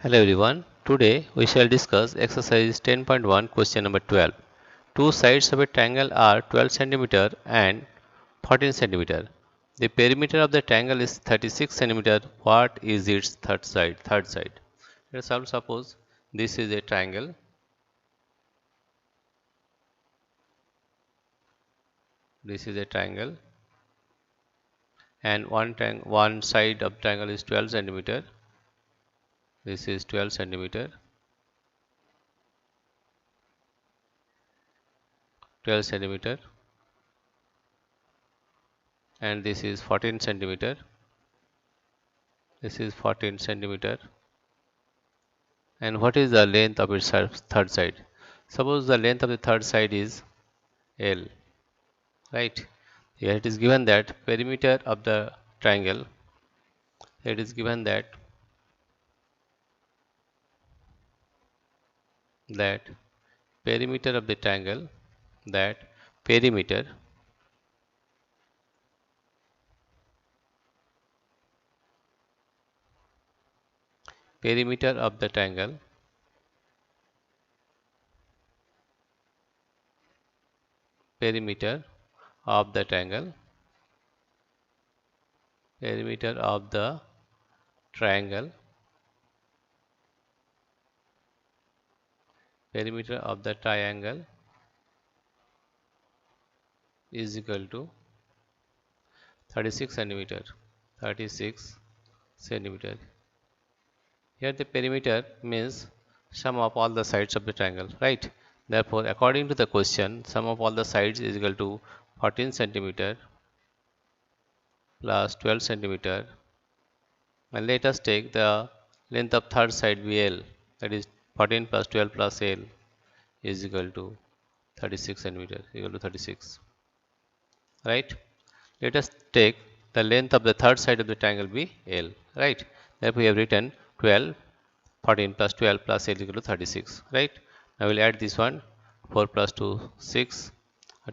Hello everyone. Today we shall discuss exercise 10.1 question number 12. Two sides of a triangle are 12 cm and 14 cm. The perimeter of the triangle is 36 cm. What is its third side? Let's suppose this is a triangle. This is a triangle and one side of triangle is 12 cm. This is 12 cm. 12 cm and this is 14 cm. This is 14 cm. And what is the length of its third side? Suppose the length of the third side is L, right? Here it is given that perimeter of the triangle, it is given that perimeter of the triangle, that perimeter perimeter of the triangle perimeter of the triangle perimeter of the triangle perimeter of the triangle is equal to 36 centimeter. 36 centimeter. Here the perimeter means sum of all the sides of the triangle, right? Therefore, according to the question, sum of all the sides is equal to 14 centimeter plus 12 centimeter. And let us take the length of third side BL, that is 14 plus 12 plus L is equal to 36 centimeter, equal to 36, right? Let us take the length of the third side of the triangle be L, right? Therefore, we have written 12, 14 plus 12 plus L is equal to 36, right? Now we'll add this one, 4 plus 2, 6,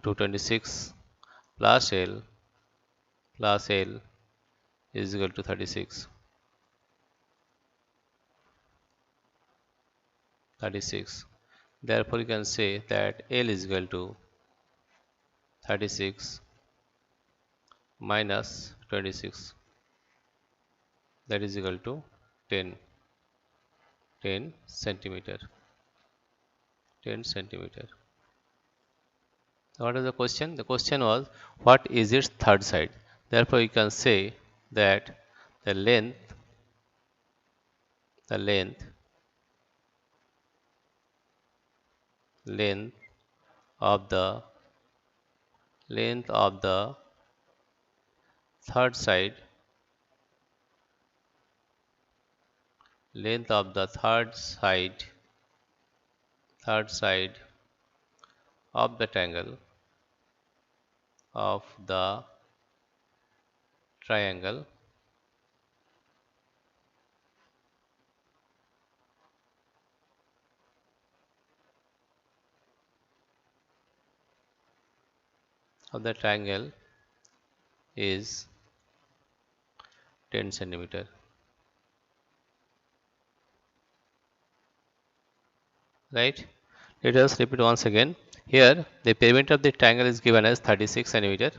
226 plus L is equal to 36. 36. Therefore, you can say that L is equal to 36 minus 26, that is equal to 10 centimeter. 10 centimeter. What is the question? The question was, what is its third side? Therefore, you can say that the length of the third side of the triangle is 10 centimeter, right? Let us repeat once again. Here the perimeter of the triangle is given as 36 centimeter.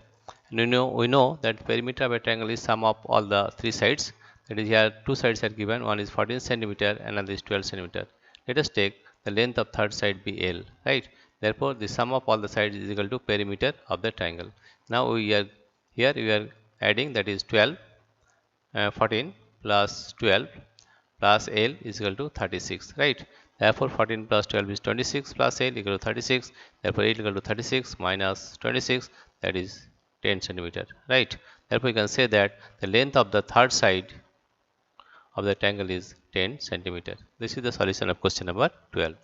And we know that perimeter of a triangle is sum of all the three sides. That is, here two sides are given. One is 14 centimeter and another is 12 centimeter. Let us take the length of third side be L, right? Therefore, the sum of all the sides is equal to perimeter of the triangle. Now we are adding, that is 12, 14 plus 12 plus L is equal to 36, right? Therefore, 14 plus 12 is 26 plus L equal to 36. Therefore, L equal to 36 minus 26, that is 10 centimeter, right? Therefore, you can say that the length of the third side of the triangle is 10 centimeter. This is the solution of question number 12.